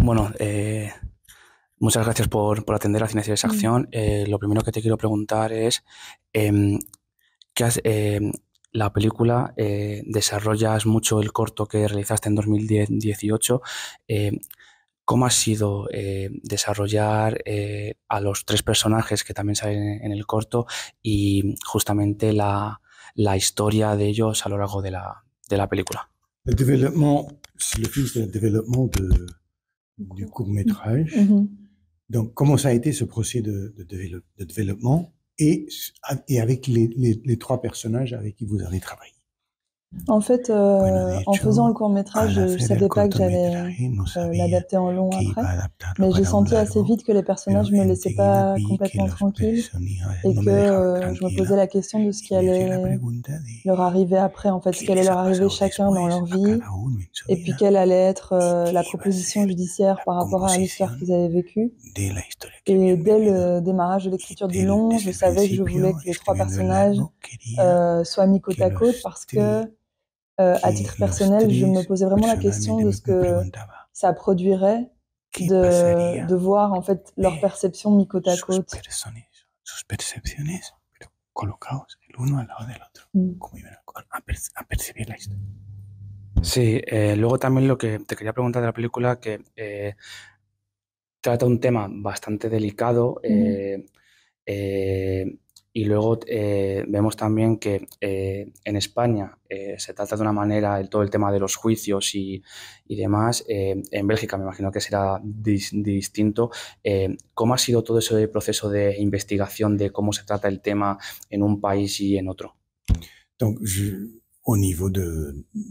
Bueno, muchas gracias por atender a Cine Series Mm. Acción. Lo primero que te quiero preguntar es, em, ¿qué has, la película, desarrollas mucho el corto que realizaste en 2018. eh, ¿Cómo ha sido desarrollar a los tres personajes que también salen en el corto y justamente la historia de ellos a lo largo de la película? Le développement, le film, c'est le développement du court-métrage. Mhm. Donc, comment ça a été ce procès de développement et avec les trois personnages avec qui vous avez travaillé? En fait, Bueno, de en faisant le hecho, court-métrage, al je hacer el savais pas que j'allais cortometraje no sabía l'adapter en long que iba après, a adaptarlo mais j'ai para un senti assez largo, vite que les pero personnages me laissaient enseguida pas vi que complètement los tranquille personajes et no que me dejaban je me posais tranquila la question de ce qui y me hacía la allait pregunta leur de arriver après, en fait, ce qué qui allait les leur ha arriver pasado chacun dans después leur a vie, cada uno en su et puis vida quelle allait être y la qué iba a proposition ser judiciaire la par rapport à l'histoire qu'ils composición avaient vécue. de la historia que Et habían dès vivido. le démarrage de Y l'écriture du long, je desde el savais que je voulais principio, que les trois escribiendo el personnages largo, quería soient mis côte que à côte los parce tres, que, à titre personnel, je me posais vraiment la question personalmente de me ce que preguntaba ça produirait qué pasaría de voir en fait leur de perception mis côte à sus côte. personas, sus percepciones, pero colocados el uno al lado del otro, Mm. cómo iban a percibir la historia. Sí, luego también lo que te quería preguntar de la película, que trata un tema bastante delicado, y luego vemos también que en España se trata de una manera todo el tema de los juicios y demás. En Bélgica me imagino que será distinto. ¿Cómo ha sido todo ese proceso de investigación de cómo se trata el tema en un país y en otro? Donc, au niveau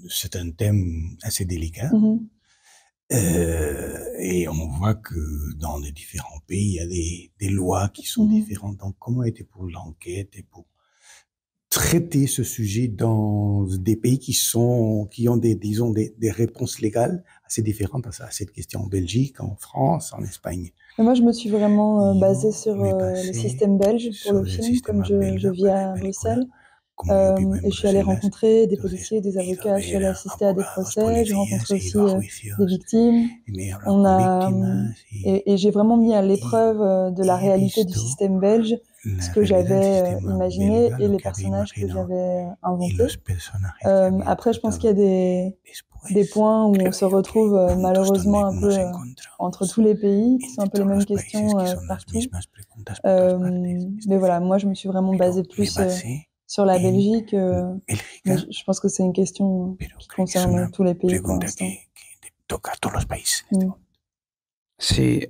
c'est un thème assez délicat. Mhm. Et on voit que dans les différents pays, il y a des lois qui sont différentes. Donc, comment était pour l'enquête et pour traiter ce sujet dans des pays qui ont disons, des réponses légales assez différentes à cette question en Belgique, en France, en Espagne. Mais moi, je me suis vraiment basée sur me le système belge pour le film, comme je vis à Bruxelles. Et je suis allée rencontrer des policiers, des avocats, je suis allée assister à des procès, j'ai rencontré aussi des victimes. Et j'ai vraiment mis à l'épreuve de la réalité du système belge ce que j'avais imaginé et les personnages que j'avais inventés. Après, je pense qu'il y a des points où on se retrouve malheureusement un peu entre tous les pays, qui sont un peu les mêmes questions partout. Mais voilà, moi je me suis vraiment basée plus sur la Belgique, mais je pense que c'est une question qui concerne tous les pays pour l'instant. Sí,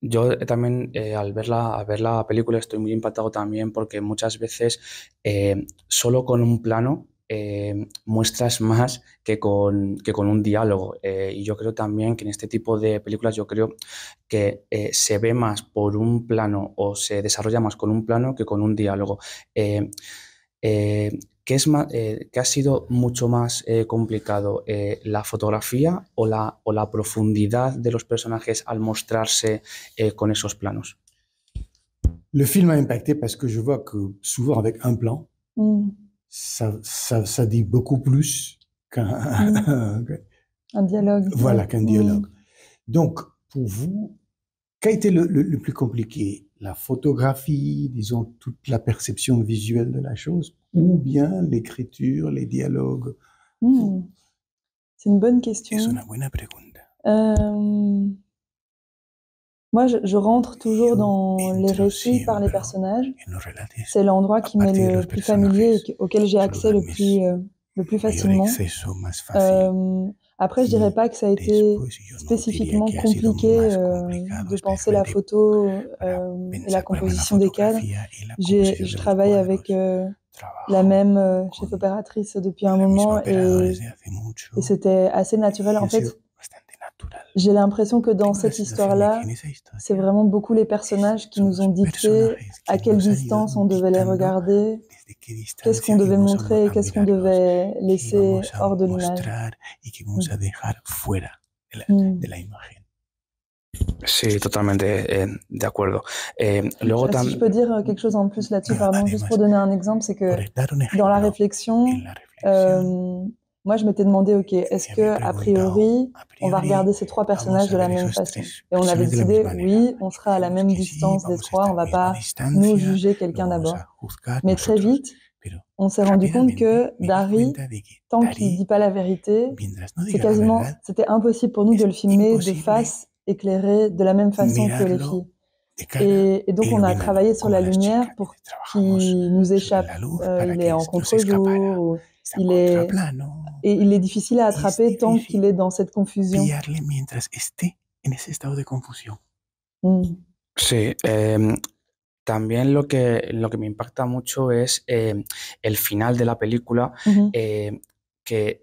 yo también al ver la película estoy muy impactado también porque muchas veces solo con un plano muestras más que con un diálogo. Y yo creo también que en este tipo de películas yo creo que se ve más por un plano o se desarrolla más con un plano que con un diálogo. ¿Qué ha sido mucho más complicado? ¿La fotografía o la profundidad de los personajes al mostrarse con esos planos? Le film m'a impacté parce que je vois que souvent avec un plan, ça dit beaucoup plus qu'un un dialogue. Voilà, qu'un dialogue. Donc, pour vous, qu'a été le plus compliqué? La photographie, disons, toute la perception visuelle de la chose, ou bien l'écriture, les dialogues? C'est une bonne question. Es una buena pregunta. Moi, je rentre toujours dans les récits par les personnages. C'est l'endroit qui m'est le plus familier et auquel j'ai accès le plus facilement. Après, je dirais pas que ça a été spécifiquement compliqué de penser la photo et la composition des cadres. Je travaille avec la même chef opératrice depuis un moment et c'était assez naturel. En fait, j'ai l'impression que dans cette histoire-là, c'est vraiment beaucoup les personnages qui nous ont dicté à quelle distance on devait les regarder, qu'est-ce qu'on devait montrer et qu'est-ce qu'on devait laisser hors de l'image. Sí, totalmente de acuerdo. Luego si je peux dire quelque chose en plus là-dessus, pardon, juste pour donner un exemple, c'est que dans la réflexion, moi, je m'étais demandé, OK, est-ce que a priori, on va regarder ces trois personnages de la même façon? Et on avait décidé, oui, on sera à la même distance des trois, on va pas nous juger quelqu'un d'abord. Mais très vite, on s'est rendu compte que Dari, tant qu'il dit pas la vérité, c'était impossible pour nous de le filmer de face, éclairé, de la même façon que les filles. Et donc, on a travaillé sur la lumière pour qu'il nous échappe. Il est en contre-jour, et il est difficile à attraper tant qu'il est dans cette confusion. Sí, también lo que me impacta mucho es el final de la película, que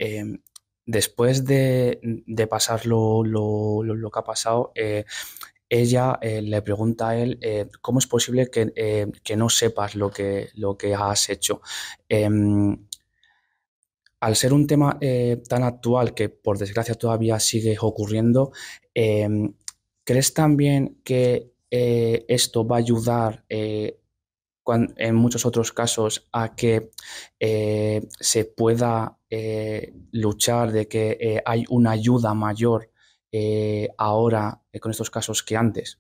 después de pasar lo que ha pasado, ella le pregunta a él cómo es posible que no sepas lo que has hecho. Al ser un tema tan actual que por desgracia todavía sigue ocurriendo, ¿crees también que esto va a ayudar en muchos otros casos a que se pueda luchar de que hay una ayuda mayor ahora con estos casos que antes?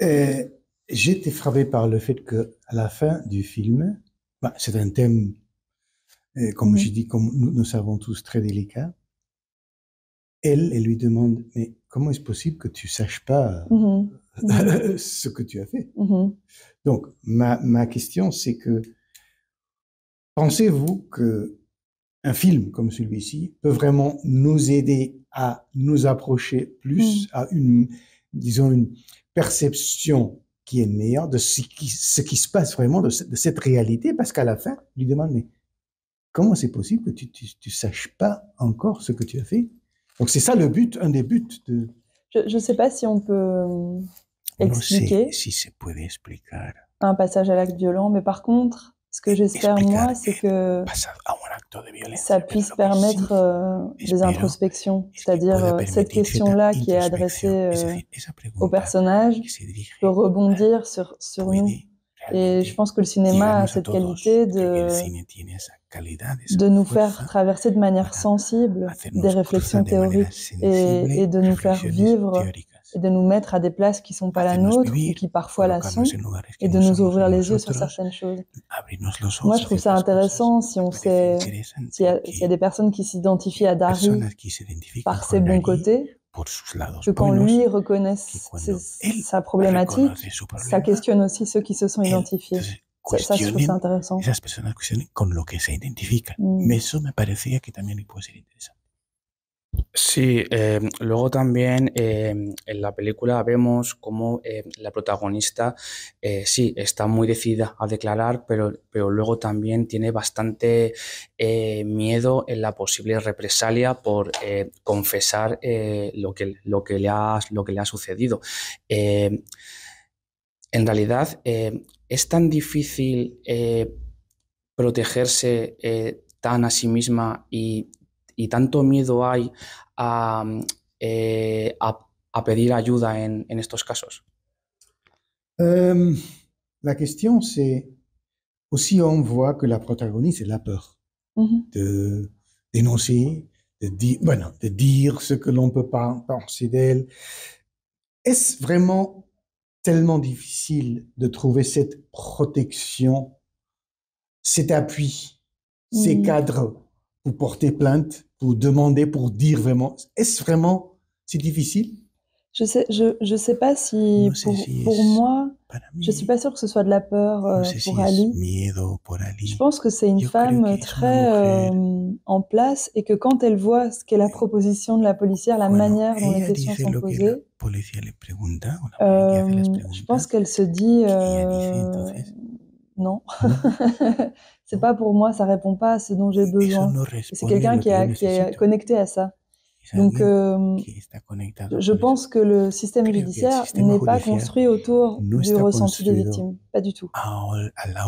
J'ai été frappé par le fait que à la fin du film, c'est un thème, comme j'ai dit, comme nous savons tous, très délicat. Elle lui demande, mais comment est-ce possible que tu saches pas ce que tu as fait? Donc, ma question, c'est que pensez-vous que un film comme celui-ci peut vraiment nous aider à nous approcher plus à disons, une perception qui est meilleure de ce qui se passe vraiment de cette réalité? Parce qu'à la fin, il lui demande, mais comment c'est possible que tu saches pas encore ce que tu as fait? Donc c'est ça le but, un des buts de... Je ne sais pas si on peut expliquer un passage à l'acte violent, mais par contre, ce que j'espère moi, c'est que ça puisse permettre des introspections, c'est-à-dire cette question-là qui est adressée au personnage peut rebondir sur nous. Et je pense que le cinéma a cette qualité de nous faire traverser de manière sensible des réflexions théoriques et de nous faire vivre et de nous mettre à des places qui ne sont pas la nôtre ou qui parfois la sont et de nous ouvrir les yeux sur certaines choses. Moi, je trouve ça intéressant si on sait, s'il y a des personnes qui s'identifient à Dari par ses bons côtés, que quand lui reconnaisse sa problématique, ça questionne aussi ceux qui se sont identifiés. Ça, je trouve ça intéressant. Esas personas cuestionan con lo que se identifican. Eso me parecía que también puede ser interesante. Sí, luego también en la película vemos cómo la protagonista sí está muy decidida a declarar, pero luego también tiene bastante miedo en la posible represalia por confesar lo que le ha sucedido. En realidad, ¿es tan difícil protegerse tan a sí misma y tanto miedo hay a pedir ayuda en estos casos? La question, c'est aussi on voit que la protagoniste, elle a peur de dénoncer, de dire ce que l'on peut pas penser d'elle. Est-ce vraiment tellement difficile de trouver cette protection, cet appui, ces cadres pour porter plainte, pour demander, pour dire vraiment? Est-ce vraiment si difficile? Je sais pas si pour moi, je suis pas sûre que ce soit de la peur pour Ali. Je pense que c'est une femme très en place et que quand elle voit ce qu'est la proposition de la policière, la manière dont les questions sont posées, je pense qu'elle se dit non, c'est pas pour moi, ça répond pas à ce dont j'ai besoin. C'est quelqu'un qui est connecté à ça. Donc, je pense que le système judiciaire n'est pas construit autour du ressenti des victimes, pas du tout.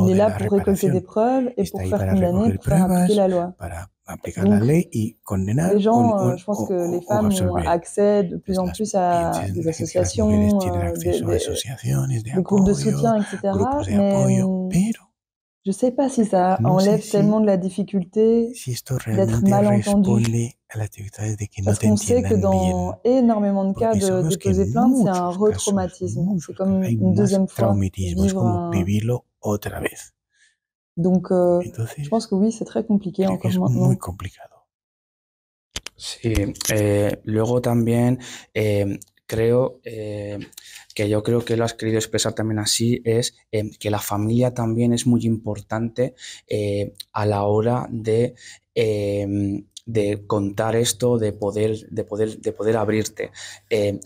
Il est là pour récolter des preuves et pour faire condamner, pour faire appliquer la loi. Donc, les gens, je pense que les femmes ont accès de plus en plus à des associations, des groupes de soutien, etc. Mais Je sais pas si ça No sé enlève si, tellement de la difficulté si esto d'être realmente mal entendu. responde a las dificultades de que no Parce te qu'on sait que entiendan bien. dans énormément de cas Porque de sabemos que en déposer plainte, c'est un muchos retraumatisme. C'est comme hay une más deuxième fois traumatismo, es vivre como un... vivirlo otra vez. Donc, je pense Entonces, que oui, c'est très compliqué creo que encore es muy maintenant. complicado. Sí, luego también creo que yo creo que lo has querido expresar también así, es que la familia también es muy importante a la hora de contar esto, de poder abrirte.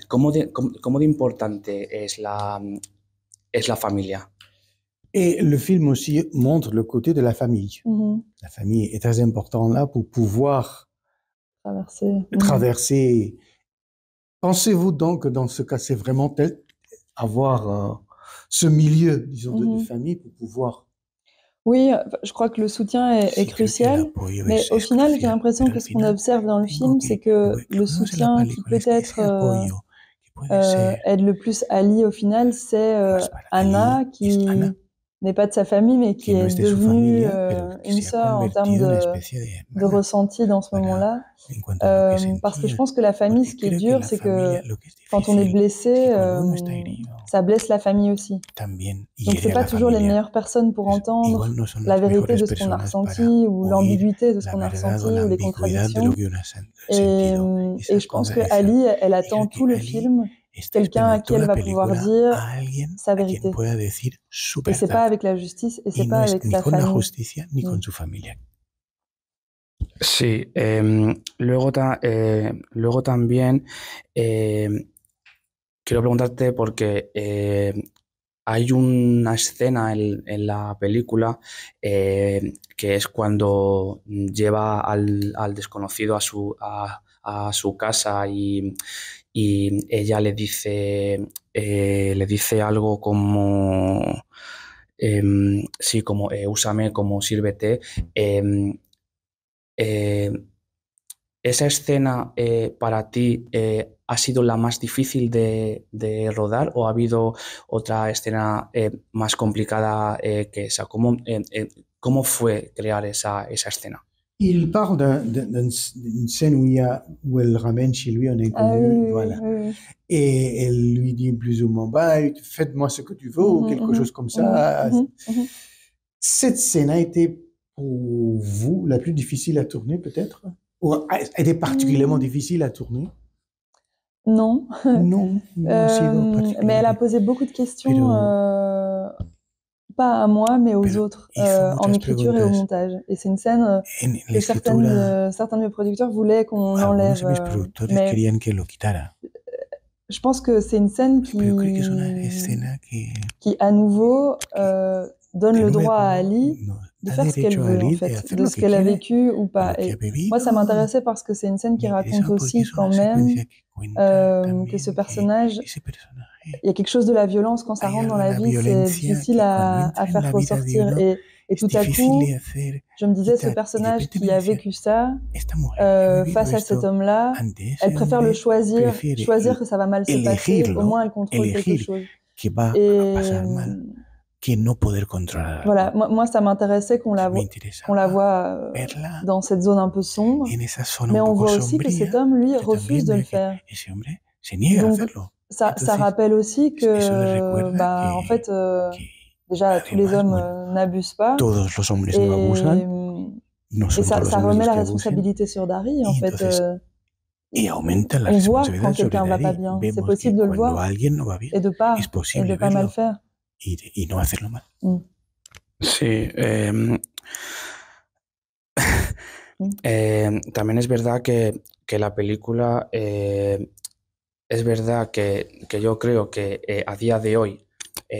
¿Cómo de importante es la familia? Et le film aussi montre le côté de la famille. La famille est très importante là pour pouvoir traverser. Pensez-vous donc que dans ce cas, c'est vraiment avoir ce milieu, disons, de famille pour pouvoir... Oui, je crois que le soutien est crucial, mais au final, j'ai l'impression que ce qu'on observe dans le film, c'est que le soutien qui peut-être aide le plus Ali au final, c'est Anna, qui n'est pas de sa famille, mais qui est devenue une sœur en termes de ressenti dans ce moment-là. Parce que je pense que la famille, ce qui est dur, c'est que quand on est blessé, ça blesse la famille aussi. Donc c'est pas toujours les meilleures personnes pour entendre la vérité de ce qu'on a ressenti, ou l'ambiguïté de ce qu'on a ressenti, ou les contradictions. Et je pense que Ali, elle attend tout le film quelqu'un à qui elle va pouvoir dire sa vérité. Et c'est pas avec la justice, et c'est pas avec sa famille. Sí, luego también quiero preguntarte porque hay una escena en la película que es cuando lleva al desconocido a su casa y ella le dice algo como, sí, como úsame, como sírvete. ¿Esa escena para ti ha sido la más difícil de rodar, o ha habido otra escena más complicada que esa? ¿Cómo fue crear esa escena? Il part d'une scène où elle ramène chez lui un inconnu, voilà. Et elle lui dit plus ou moins, bah, faites-moi ce que tu veux, ou quelque chose comme ça. Cette scène a été pour vous la plus difficile à tourner, peut-être? Ou a été particulièrement difficile à tourner? Non. Non, mais elle a posé beaucoup de questions, pas à moi, mais aux autres, en écriture et au montage. Et c'est une scène que certains de mes producteurs voulaient qu'on enlève. Mais je pense que c'est une scène qui à nouveau, donne le droit à Ali de faire ce qu'elle veut, en fait, de ce qu'elle a vécu ou pas. Et moi, ça m'intéressait parce que c'est une scène qui raconte aussi quand même que ce personnage, il y a quelque chose de la violence quand ça rentre dans la vie, c'est difficile à faire ressortir. Et tout à coup, je me disais, ce personnage qui a vécu ça, face à cet homme-là, elle préfère le choisir que ça va mal se passer, au moins elle contrôle quelque chose. Que no poder controlar. Voilà, moi ça m'intéressait qu'on la voit dans cette zone un peu sombre, mais on voit aussi que cet homme, lui, refuse de le faire. Donc ça rappelle aussi que, en fait, déjà tous les hommes n'abusent pas, et ça remet la responsabilité sur Dari, en fait. On voit quand quelqu'un va pas bien, c'est possible de le voir et de pas mal faire. Y no hacerlo mal. Sí. También es verdad que la película, es verdad que yo creo que a día de hoy,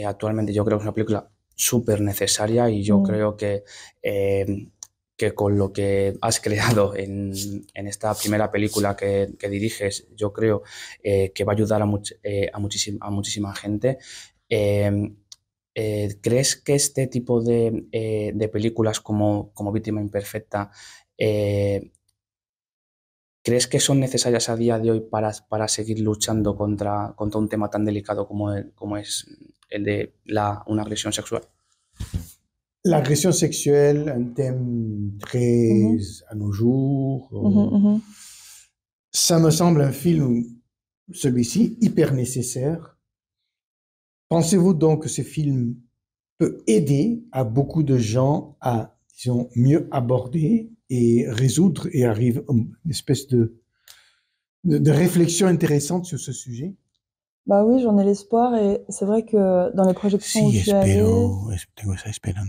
actualmente yo creo que es una película súper necesaria, y yo creo que con lo que has creado en esta primera película que diriges, yo creo que va a ayudar a muchísima gente. ¿Crees que este tipo de películas como Víctima Imperfecta, crees que son necesarias a día de hoy para seguir luchando contra un tema tan delicado como es el de una agresión sexual? l'agression sexuelle, un thème très à nos jours. Ça me semble un film, celui-ci, hyper nécessaire. Pensez-vous donc que ce film peut aider à beaucoup de gens à, disons, mieux aborder et résoudre et arrive à une espèce de réflexion intéressante sur ce sujet? Bah oui, j'en ai l'espoir et c'est vrai que dans les projections où je suis allée,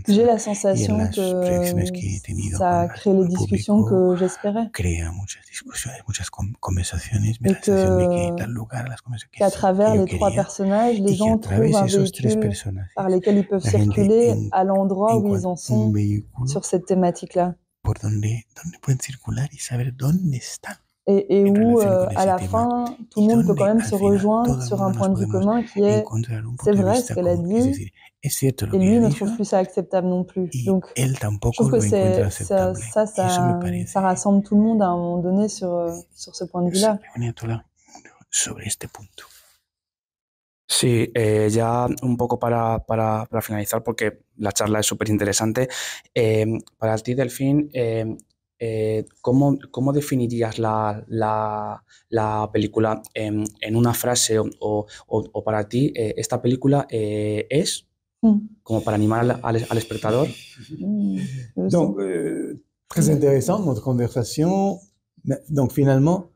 j'ai la sensation que ça a créé les discussions que j'espérais. Et qu'à travers les 3 personnages, les gens trouvent un véhicule par lesquels ils peuvent circuler à l'endroit où ils en sont sur cette thématique-là. Et où, à la fin, tout le monde peut quand même se rejoindre sur un point de vue commun qui est « c'est vrai ce qu'elle a dit » et lui ne trouve plus ça acceptable non plus. Donc, je trouve que ça rassemble tout le monde à un moment donné sur ce point de vue-là. Sí, ya un poco para finalizar, porque la charla es súper interesante. Para ti, Delfín, ¿cómo definirías la película en una frase o para ti esta película es como para animar al espectador? Donc, très intéressant notre conversation. Donc finalement,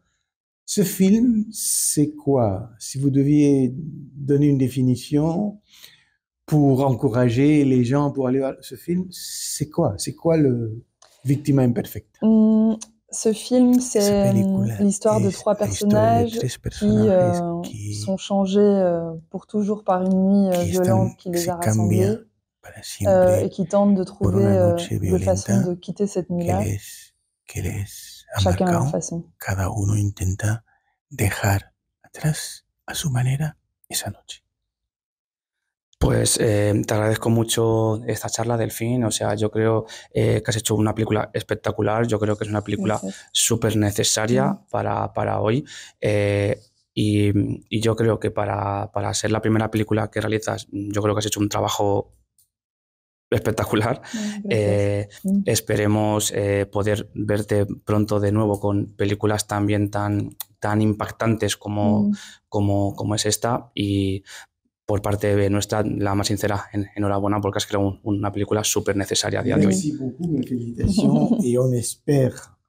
ce film, c'est quoi? Si vous deviez donner une définition pour encourager les gens pour aller voir ce film, c'est quoi? C'est quoi le Víctima Imperfecta? Ce film, c'est l'histoire de 3 personnages qui sont changés pour toujours par une nuit violente qui les a rassemblés et qui tentent de trouver des façons de quitter cette nuit-là, chacun à leur façon. Cada uno intenta dejar atrás a su manera esa noche. Pues te agradezco mucho esta charla, Delfín. O sea, yo creo que has hecho una película espectacular. Yo creo que es una película súper necesaria para hoy. Y yo creo que para ser la primera película que realizas, yo creo que has hecho un trabajo espectacular. Esperemos poder verte pronto de nuevo con películas también tan impactantes como es esta. Y por parte nuestra, la más sincera enhorabuena porque has creado una película súper necesaria a día de hoy. Merci beaucoup, mes félicitations et on espère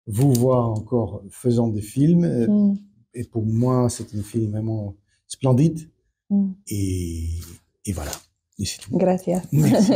vous voir encore faisant des films. Et pour moi, c'est un film vraiment splendide. Et voilà. Et c'est tout. Gracias. Merci.